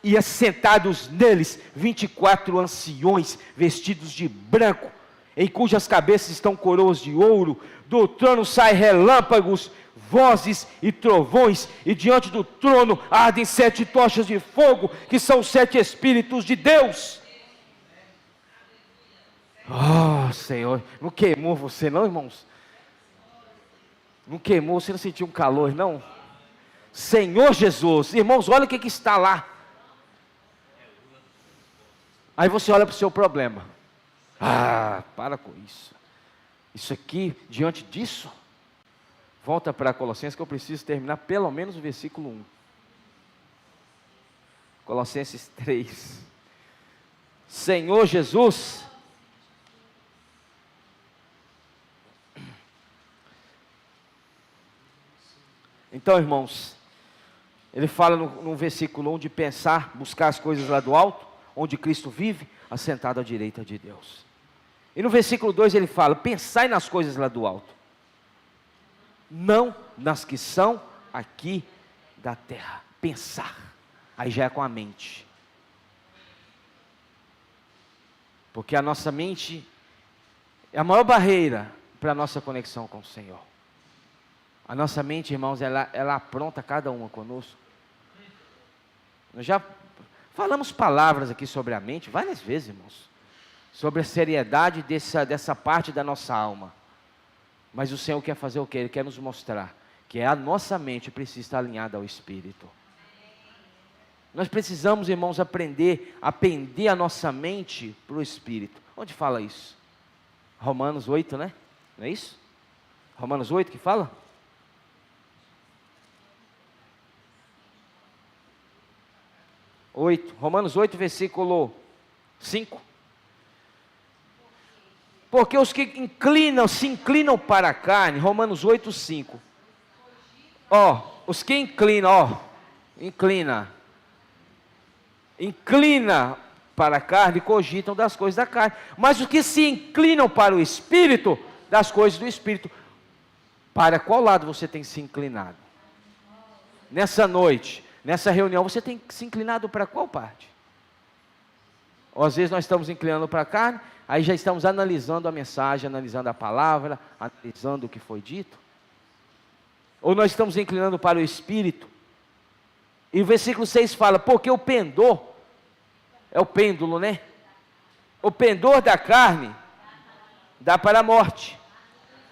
e assentados neles 24 anciões vestidos de branco, em cujas cabeças estão coroas de ouro. Do trono saem relâmpagos, vozes e trovões, e diante do trono ardem 7 tochas de fogo, que são 7 Espíritos de Deus. Oh, Senhor, não queimou você não, irmãos? Não queimou, você não sentiu um calor, não? Senhor Jesus, irmãos, olha o que está lá. Aí você olha para o seu problema. Ah, para com isso. Isso aqui, diante disso, volta para Colossenses, que eu preciso terminar pelo menos o versículo 1. Colossenses 3. Senhor Jesus, então, irmãos, ele fala no versículo 1 de pensar, buscar as coisas lá do alto, onde Cristo vive, assentado à direita de Deus. E no versículo 2 ele fala, pensai nas coisas lá do alto, não nas que são aqui da terra. Pensar, aí já é com a mente. Porque a nossa mente é a maior barreira para a nossa conexão com o Senhor. A nossa mente, irmãos, ela apronta cada uma conosco. Nós já falamos palavras aqui sobre a mente várias vezes, irmãos, sobre a seriedade dessa parte da nossa alma. Mas o Senhor quer fazer o quê? Ele quer nos mostrar que a nossa mente precisa estar alinhada ao Espírito. Nós precisamos, irmãos, aprender a pender a nossa mente para o Espírito. Onde fala isso? Romanos 8, né? Não é isso? Romanos 8 que fala? Romanos 8, versículo 5. Porque os que se inclinam para a carne, Romanos 8, 5. Os que inclinam para a carne, cogitam das coisas da carne. Mas os que se inclinam para o Espírito, das coisas do Espírito. Para qual lado você tem se inclinado? Nessa noite, nessa reunião, você tem se inclinado para qual parte? Ou às vezes nós estamos inclinando para a carne, aí já estamos analisando a mensagem, analisando a palavra, analisando o que foi dito. Ou nós estamos inclinando para o Espírito. E o versículo 6 fala, porque o pendor, é o pêndulo, né? O pendor da carne dá para a morte,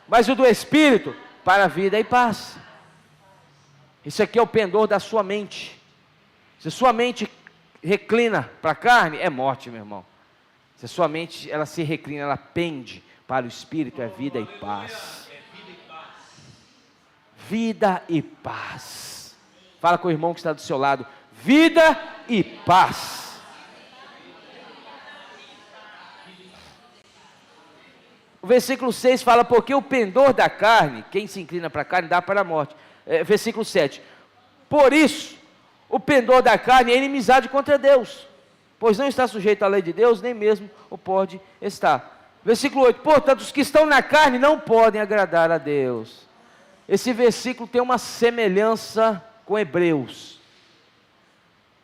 mas o do Espírito para a vida e paz. Isso aqui é o pendor da sua mente. Se sua mente reclina para a carne, é morte, meu irmão. Se a sua mente, ela se reclina, ela pende para o Espírito, é vida e paz. Vida e paz. Fala com o irmão que está do seu lado. Vida e paz. O versículo 6 fala, porque o pendor da carne, quem se inclina para a carne, dá para a morte. Versículo 7. Por isso, o pendor da carne é inimizade contra Deus, pois não está sujeito à lei de Deus, nem mesmo o pode estar. Versículo 8. Portanto, os que estão na carne não podem agradar a Deus. Esse versículo tem uma semelhança com Hebreus.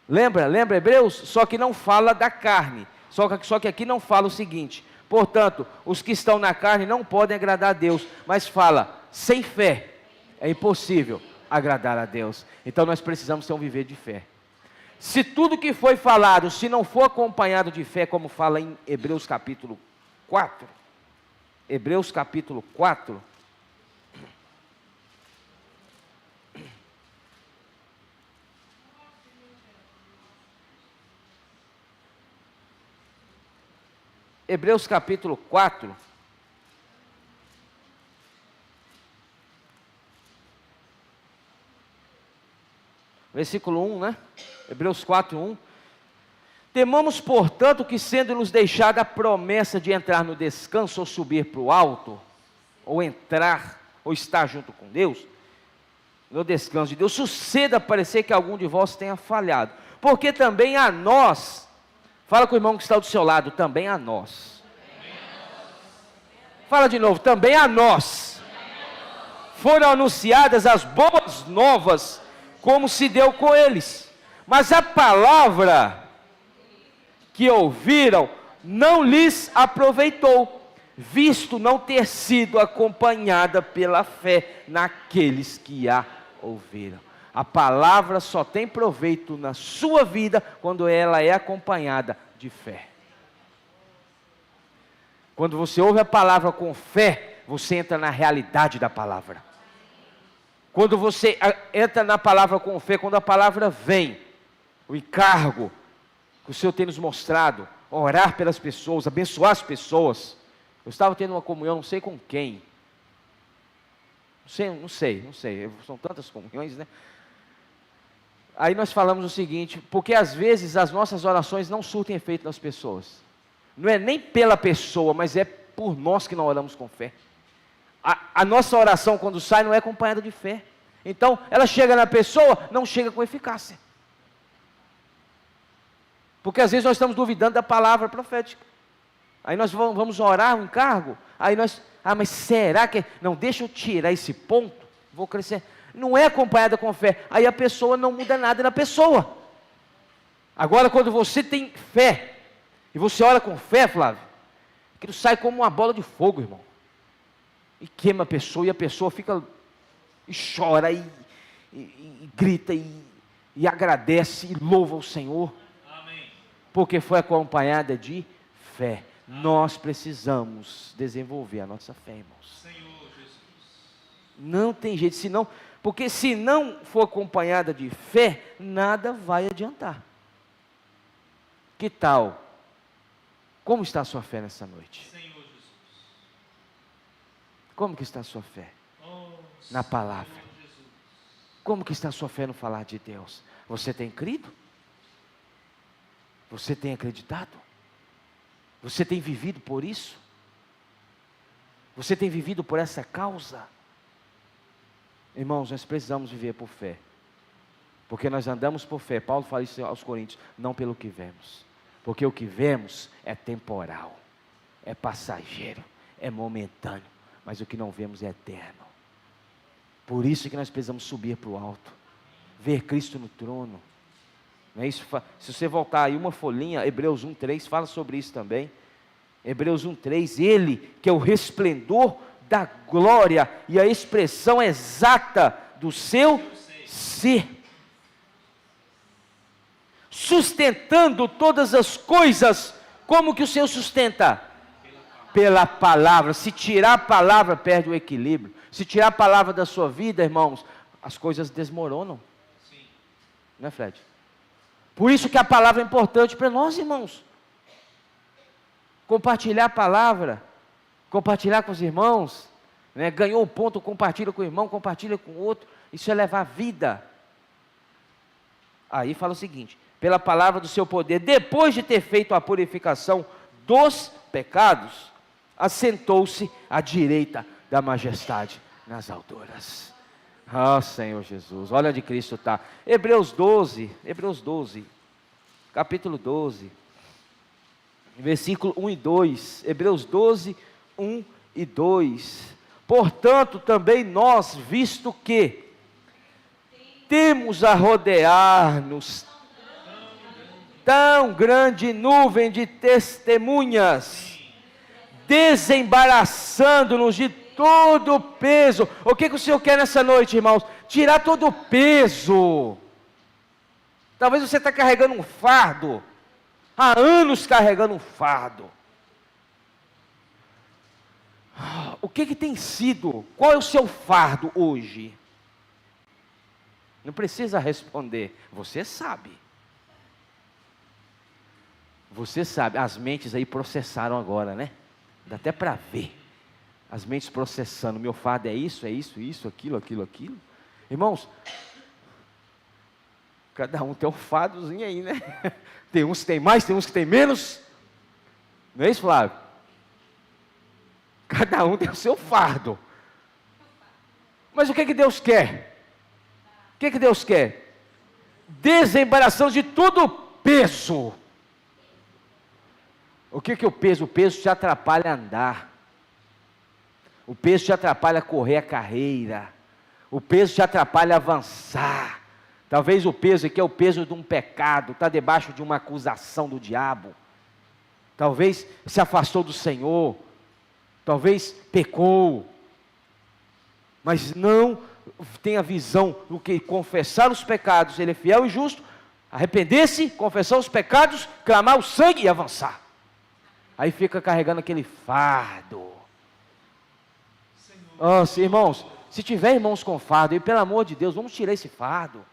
Lembra Hebreus? Só que não fala da carne. Só que aqui não fala o seguinte: portanto, os que estão na carne não podem agradar a Deus, mas fala, sem fé é impossível agradar a Deus. Então nós precisamos ter um viver de fé. Se tudo que foi falado, se não for acompanhado de fé, como fala em Hebreus capítulo 4, Hebreus capítulo 4, Hebreus capítulo 4, versículo 1, né? Hebreus 4, 1. Temamos, portanto, que sendo-nos deixada a promessa de entrar no descanso, ou subir para o alto, ou entrar, ou estar junto com Deus, no descanso de Deus, suceda parecer que algum de vós tenha falhado. Porque também a nós, fala com o irmão que está do seu lado, também a nós. Fala de novo, também a nós. Foram anunciadas as boas novas, como se deu com eles. Mas a palavra que ouviram não lhes aproveitou, visto não ter sido acompanhada pela fé naqueles que a ouviram. A palavra só tem proveito na sua vida quando ela é acompanhada de fé. Quando você ouve a palavra com fé, você entra na realidade da palavra. Quando você entra na palavra com fé, quando a palavra vem, o encargo que o Senhor tem nos mostrado, orar pelas pessoas, abençoar as pessoas. Eu estava tendo uma comunhão, não sei com quem. Não sei. São tantas comunhões, né? Aí nós falamos o seguinte, porque às vezes as nossas orações não surtem efeito nas pessoas. Não é nem pela pessoa, mas é por nós que não oramos com fé. A nossa oração quando sai não é acompanhada de fé. Então, ela chega na pessoa, não chega com eficácia. Porque às vezes nós estamos duvidando da palavra profética. Aí nós vamos orar um encargo, aí nós, mas será que... Não, deixa eu tirar esse ponto, vou crescer. Não é acompanhada com fé, aí a pessoa não muda nada na pessoa. Agora quando você tem fé, e você ora com fé, Flávio, aquilo sai como uma bola de fogo, irmão. E queima a pessoa, e a pessoa fica, e chora, e grita, e agradece, e louva o Senhor. Amém. Porque foi acompanhada de fé. Nós precisamos desenvolver a nossa fé, irmãos. Senhor Jesus. Não tem jeito, senão, porque se não for acompanhada de fé, nada vai adiantar. Que tal? Como está a sua fé nessa noite? Senhor Jesus. Como que está a sua fé? Oh, Na palavra. Senhor Jesus. Como que está a sua fé no falar de Deus? Você tem crido? Você tem acreditado? Você tem vivido por isso? Você tem vivido por essa causa? Irmãos, nós precisamos viver por fé. Porque nós andamos por fé. Paulo fala isso aos Coríntios, não pelo que vemos. Porque o que vemos é temporal, é passageiro, é momentâneo. Mas o que não vemos é eterno. Por isso que nós precisamos subir para o alto. Ver Cristo no trono. Não é isso? Se você voltar aí uma folhinha, Hebreus 1:3 fala sobre isso também. Hebreus 1:3, Ele que é o resplendor da glória e a expressão exata do seu ser, sustentando todas as coisas. Como que o Senhor sustenta? Pela palavra. Se tirar a palavra, perde o equilíbrio. Se tirar a palavra da sua vida, irmãos, as coisas desmoronam. Sim. Não é, Fred? Por isso que a palavra é importante para nós, irmãos. Compartilhar a palavra, compartilhar com os irmãos, né? Ganhou um ponto, compartilha com o irmão, compartilha com o outro. Isso é levar vida. Aí fala o seguinte: pela palavra do seu poder, depois de ter feito a purificação dos pecados, assentou-se à direita da majestade nas alturas. Ah, Senhor Jesus, olha onde Cristo está. Hebreus 12, capítulo 12, versículo 1 e 2. Hebreus 12, 1 e 2. Portanto, também nós, visto que temos a rodear-nos tão grande nuvem de testemunhas, desembaraçando-nos de todo o peso. O que o Senhor quer nessa noite, irmãos? Tirar todo o peso. Talvez você está carregando um fardo, há anos carregando um fardo. O que tem sido? Qual é o seu fardo hoje? Não precisa responder, você sabe. Você sabe, as mentes aí processaram agora, né? Dá até para ver. As mentes processando, meu fardo é isso, aquilo. Irmãos, cada um tem um fardozinho aí, né? Tem uns que tem mais, tem uns que tem menos. Não é isso, Flávio? Cada um tem o seu fardo. Mas o que Deus quer? O que Deus quer? Desembaração de todo o peso. O que o peso? O peso te atrapalha a andar. O peso te atrapalha a correr a carreira. O peso te atrapalha a avançar. Talvez o peso aqui é o peso de um pecado, está debaixo de uma acusação do diabo. Talvez se afastou do Senhor. Talvez pecou. Mas não tem a visão do que confessar os pecados, Ele é fiel e justo, arrepender-se, confessar os pecados, clamar o sangue e avançar. Aí fica carregando aquele fardo. Irmãos, se tiver irmãos com fardo, e pelo amor de Deus, vamos tirar esse fardo.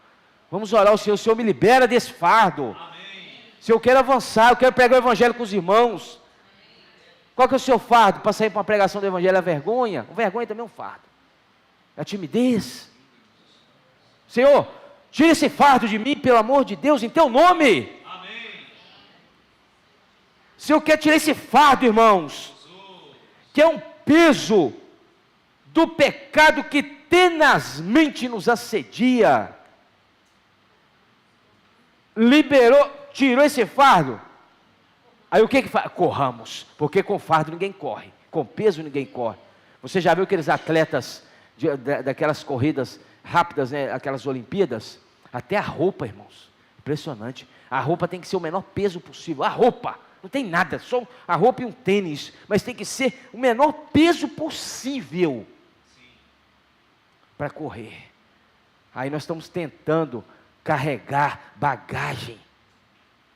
Vamos orar ao Senhor, o Senhor me libera desse fardo. Amém. Se eu quero avançar, eu quero pregar o evangelho com os irmãos. Qual que é o seu fardo para sair para uma pregação do evangelho? É a vergonha? A vergonha também é um fardo. É a timidez. Senhor, tira esse fardo de mim, pelo amor de Deus, em teu nome. Amém. Se eu quero tirar esse fardo, irmãos, que é um peso do pecado que tenazmente nos assedia, tirou esse fardo, aí o que faz? Corramos, porque com fardo ninguém corre, com peso ninguém corre. Você já viu aqueles atletas daquelas corridas rápidas, né, aquelas Olimpíadas? Até a roupa, irmãos, impressionante. A roupa tem que ser o menor peso possível, a roupa, não tem nada, só a roupa e um tênis, mas tem que ser o menor peso possível para correr. Aí nós estamos tentando carregar bagagem,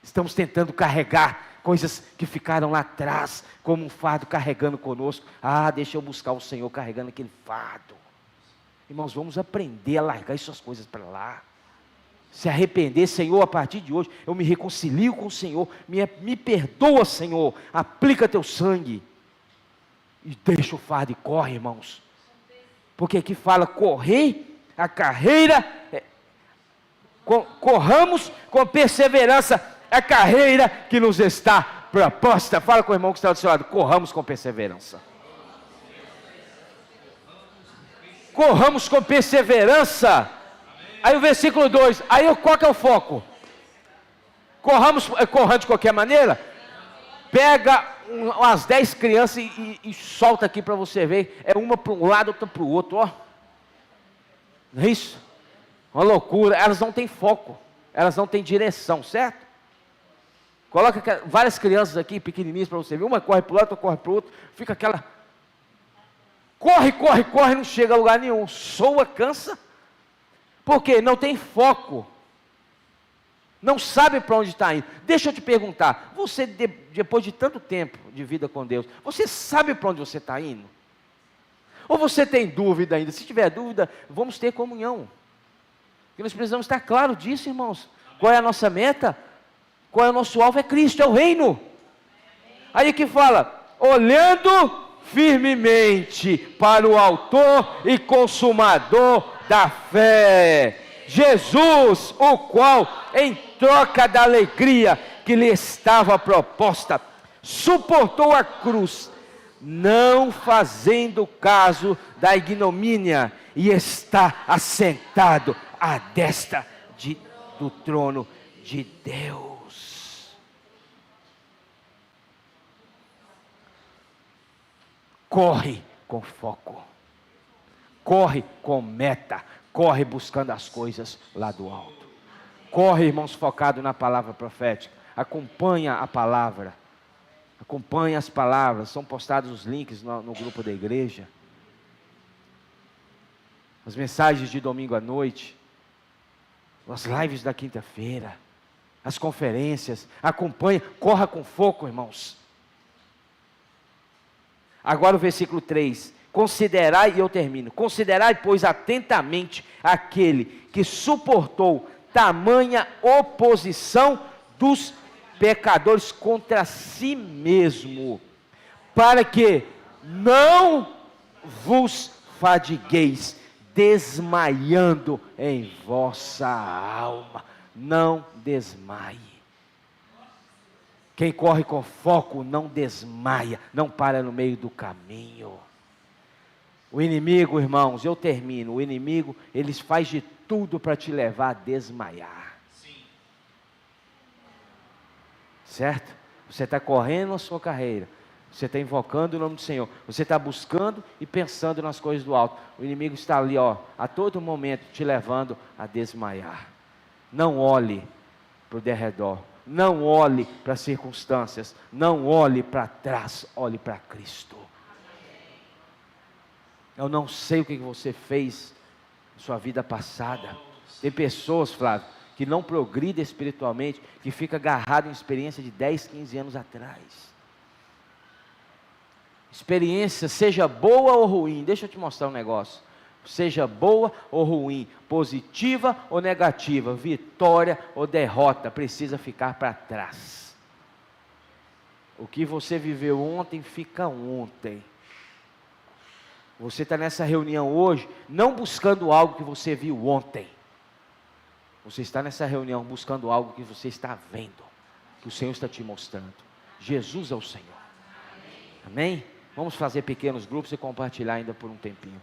estamos tentando carregar coisas que ficaram lá atrás, como um fardo carregando conosco. Deixa eu buscar o Senhor carregando aquele fardo. Irmãos, vamos aprender a largar essas coisas para lá, se arrepender. Senhor, a partir de hoje eu me reconcilio com o Senhor, me perdoa, Senhor, aplica teu sangue, e deixa o fardo e corre, irmãos, porque aqui fala correr a carreira, corramos com perseverança a carreira que nos está proposta. Fala com o irmão que está do seu lado, corramos com perseverança. Corramos com perseverança. Aí o versículo 2, aí qual que é o foco? Corramos de qualquer maneira? Pega umas 10 crianças e solta aqui para você ver, é uma para um lado, outra para o outro, ó. Não é isso? Uma loucura, elas não têm foco, elas não têm direção, certo? Coloca várias crianças aqui, pequenininhas para você ver, uma corre para o lado, outra corre para o outro, fica aquela, corre, não chega a lugar nenhum, soa, cansa, porque não tem foco, não sabe para onde está indo. Deixa eu te perguntar, você depois de tanto tempo de vida com Deus, você sabe para onde você está indo? Ou você tem dúvida ainda? Se tiver dúvida, vamos ter comunhão, porque nós precisamos estar claro disso, irmãos. Qual é a nossa meta? Qual é o nosso alvo? É Cristo, é o reino. Aí que fala, olhando firmemente para o autor e consumador da fé, Jesus, o qual, em troca da alegria que lhe estava proposta, suportou a cruz, não fazendo caso da ignomínia, e está assentado à destra do trono de Deus. Corre com foco, corre com meta, corre buscando as coisas lá do alto. Corre, irmãos, focado na palavra profética. acompanha a palavra. Acompanhe as palavras, são postados os links no grupo da igreja. As mensagens de domingo à noite, as lives da quinta-feira, as conferências, acompanhe, corra com foco, irmãos. Agora o versículo 3, considerai, e eu termino, considerai, pois, atentamente aquele que suportou tamanha oposição dos pecadores contra si mesmo, para que não vos fadigueis, desmaiando em vossa alma. Não desmaie. Quem corre com foco não desmaia, não para no meio do caminho. O inimigo, irmãos, eu termino, o inimigo, ele faz de tudo para te levar a desmaiar. Sim. Certo? Você está correndo a sua carreira, você está invocando o nome do Senhor, você está buscando e pensando nas coisas do alto. O inimigo está ali, a todo momento te levando a desmaiar. Não olhe para o derredor, não olhe para as circunstâncias, não olhe para trás, olhe para Cristo. Eu não sei o que você fez na sua vida passada. Tem pessoas, Flávio, que não progridem espiritualmente, que fica agarrado em experiência de 10, 15 anos atrás. Experiência, seja boa ou ruim, deixa eu te mostrar um negócio. Seja boa ou ruim, positiva ou negativa, vitória ou derrota, precisa ficar para trás. O que você viveu ontem, fica ontem. Você está nessa reunião hoje, não buscando algo que você viu ontem. Você está nessa reunião buscando algo que você está vendo, que o Senhor está te mostrando. Jesus é o Senhor. Amém? Vamos fazer pequenos grupos e compartilhar ainda por um tempinho.